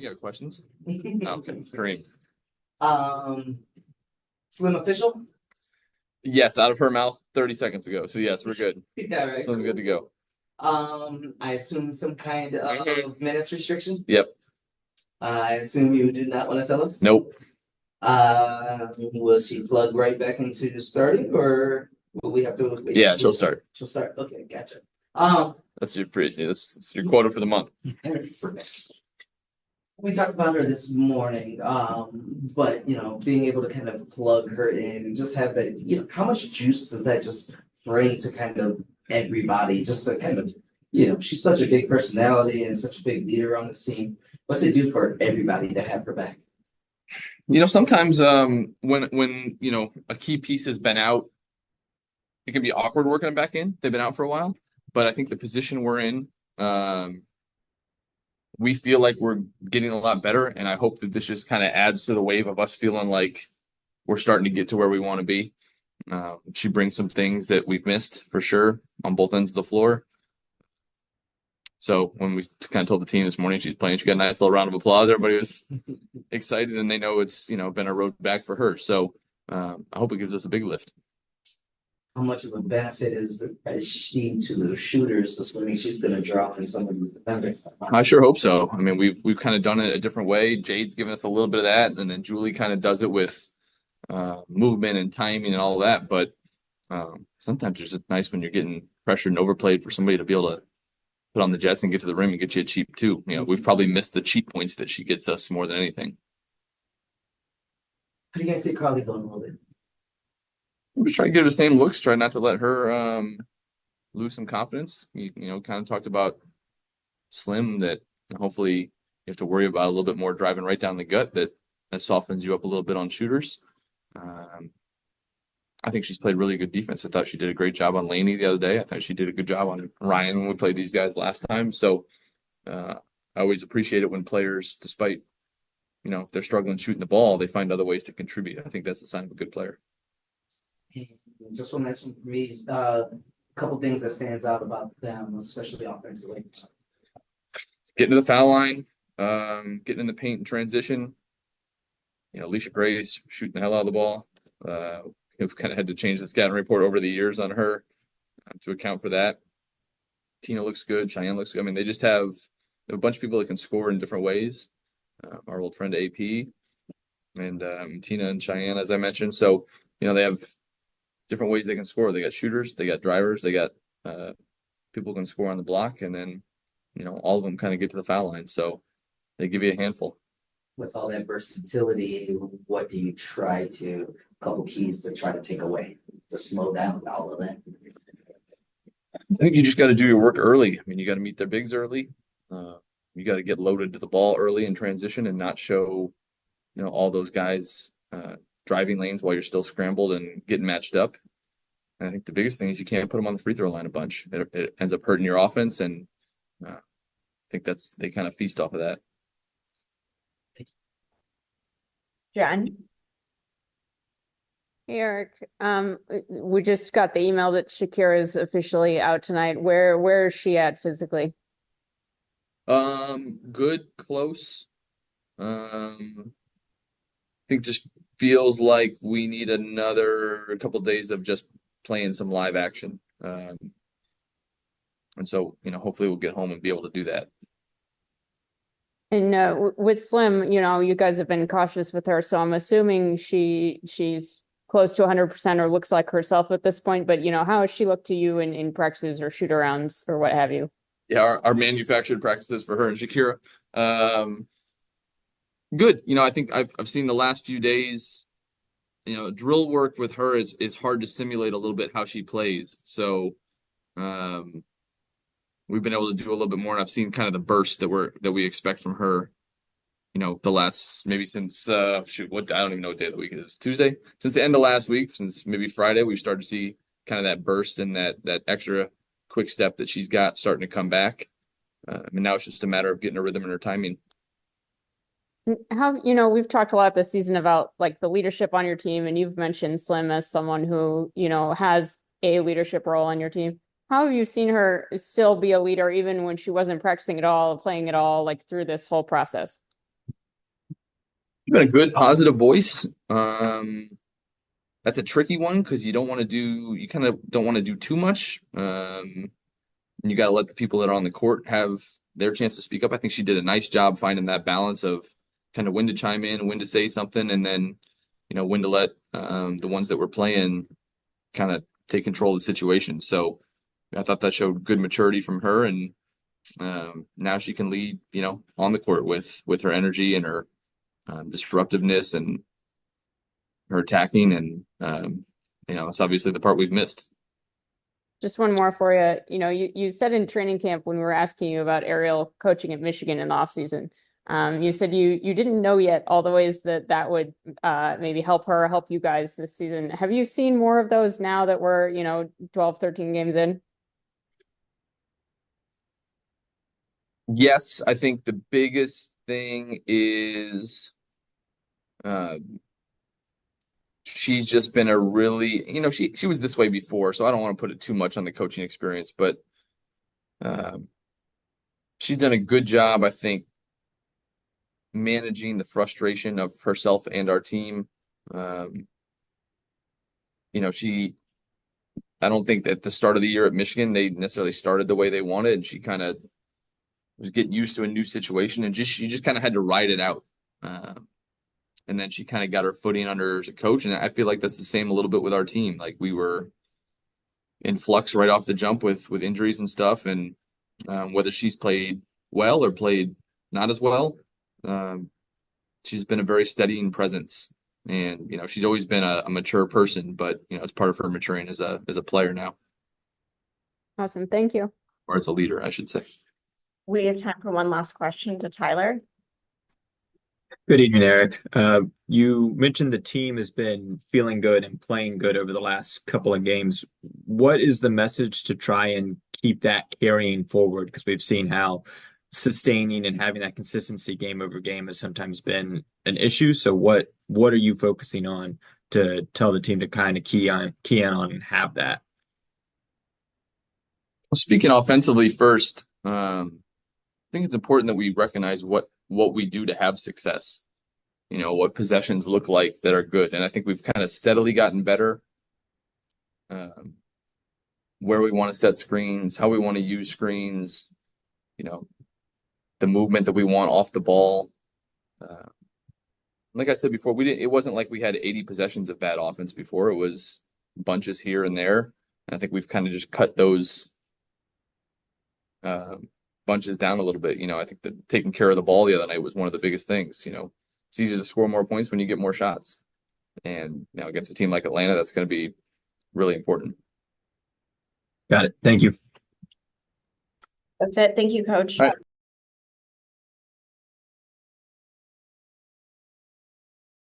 You got questions? Okay, great. Slim official? Yes, out of her mouth 30 seconds ago. So yes, we're good. Yeah, right. Something good to go. I assume some kind of minutes restriction. Yep. I assume you do not want to tell us. Nope. Will she plug right back into starting, or will we have to wait? Yeah, she'll start. She'll start. Okay, gotcha. That's your phrase. That's your quota for the month. We talked about her this morning, but being able to kind of plug her in and just have that, how much juice does that just bring to kind of everybody? Just to kind of, she's such a big personality and such a big leader on this team. What's it do for everybody to have her back? Sometimes when a key piece has been out, it can be awkward working them back in. They've been out for a while, but I think the position we're in, we feel like we're getting a lot better, and I hope that this just kind of adds to the wave of us feeling like we're starting to get to where we want to be. She brings some things that we've missed for sure on both ends of the floor. So when we kind of told the team this morning she's playing, she got a nice little round of applause. Everybody was excited, and they know it's been a road back for her. So I hope it gives us a big lift. How much of a benefit is she to the shooters, assuming she's going to drop in some of these defenders? I sure hope so. I mean, we've kind of done it a different way. Jade's given us a little bit of that, and then Julie kind of does it with movement and timing and all of that. But sometimes it's just nice when you're getting pressured and overplayed for somebody to be able to put on the Jets and get to the rim and get you a cheap too. We've probably missed the cheap points that she gets us more than anything. How do you guys see Carly going a little bit? I'm just trying to give her the same looks, try not to let her lose some confidence. Kind of talked about Slim, that hopefully you have to worry about a little bit more driving right down the gut, that softens you up a little bit on shooters. I think she's played really good defense. I thought she did a great job on Laney the other day. I thought she did a good job on Ryan when we played these guys last time. So I always appreciate it when players, despite if they're struggling shooting the ball, they find other ways to contribute. I think that's a sign of a good player. Just one last one for me. A couple things that stands out about them, especially offensively. Getting to the foul line, getting in the paint and transition. Alicia Gray's shooting the hell out of the ball. We've kind of had to change the scouting report over the years on her to account for that. Tina looks good. Cheyenne looks good. I mean, they just have a bunch of people that can score in different ways. Our old friend AP and Tina and Cheyenne, as I mentioned. So, they have different ways they can score. They got shooters, they got drivers, they got people who can score on the block, and then, all of them kind of get to the foul line. So they give you a handful. With all that versatility, what do you try to, a couple keys to try to take away to slow down all of that? I think you just got to do your work early. I mean, you got to meet their bigs early. You got to get loaded to the ball early in transition and not show, all those guys driving lanes while you're still scrambled and getting matched up. And I think the biggest thing is you can't put them on the free throw line a bunch. It ends up hurting your offense, and I think they kind of feast off of that. Jen? Hey, Eric. We just got the email that Shakira is officially out tonight. Where is she at physically? Good, close. I think just feels like we need another couple of days of just playing some live action. And so, hopefully we'll get home and be able to do that. And with Slim, you guys have been cautious with her, so I'm assuming she's close to 100% or looks like herself at this point. But how has she looked to you in practices or shoot arounds or what have you? Yeah, our manufactured practices for her and Shakira. Good. I think I've seen the last few days. Drill work with her is hard to simulate a little bit how she plays. So we've been able to do a little bit more, and I've seen kind of the burst that we expect from her. The last maybe since I don't even know what day of the week it is. Tuesday, since the end of last week, since maybe Friday, we've started to see kind of that burst and that extra quick step that she's got starting to come back. And now it's just a matter of getting her rhythm and her timing. How, we've talked a lot this season about like the leadership on your team, and you've mentioned Slim as someone who, has a leadership role on your team. How have you seen her still be a leader even when she wasn't practicing at all, playing at all, like through this whole process? You've been a good positive voice. That's a tricky one because you kind of don't want to do too much. And you got to let the people that are on the court have their chance to speak up. I think she did a nice job finding that balance of kind of when to chime in, when to say something, and then, when to let the ones that were playing kind of take control of the situation. So I thought that showed good maturity from her, and now she can lead, on the court with her energy and her disruptiveness and her attacking, and it's obviously the part we've missed. Just one more for you. You said in training camp when we were asking you about Ariel coaching at Michigan in the offseason, you said you didn't know yet all the ways that would maybe help her, help you guys this season. Have you seen more of those now that we're, 12, 13 games in? Yes, I think the biggest thing is she's just been a really, she was this way before, so I don't want to put it too much on the coaching experience, but she's done a good job, I think, managing the frustration of herself and our team. I don't think that at the start of the year at Michigan, they necessarily started the way they wanted, and she kind of was getting used to a new situation, and she just kind of had to ride it out. And then she kind of got her footing under as a coach. And I feel like that's the same a little bit with our team. Like we were in flux right off the jump with injuries and stuff. And whether she's played well or played not as well, she's been a very steadying presence. And, she's always been a mature person, but, it's part of her maturing as a player now. Awesome. Thank you. Or as a leader, I should say. We have time for one last question to Tyler. Good evening, Eric. You mentioned the team has been feeling good and playing good over the last couple of games. What is the message to try and keep that carrying forward? Because we've seen how sustaining and having that consistency game over game has sometimes been an issue. So what are you focusing on to tell the team to kind of key in on and have that? Well, speaking offensively first, I think it's important that we recognize what we do to have success, what possessions look like that are good. And I think we've kind of steadily gotten better where we want to set screens, how we want to use screens, the movement that we want off the ball. Like I said before, it wasn't like we had 80 possessions of bad offense before. It was bunches here and there. And I think we've kind of just cut those bunches down a little bit. I think that taking care of the ball the other night was one of the biggest things. It's easier to score more points when you get more shots. And against a team like Atlanta, that's going to be really important. Got it. Thank you. That's it. Thank you, Coach. All right.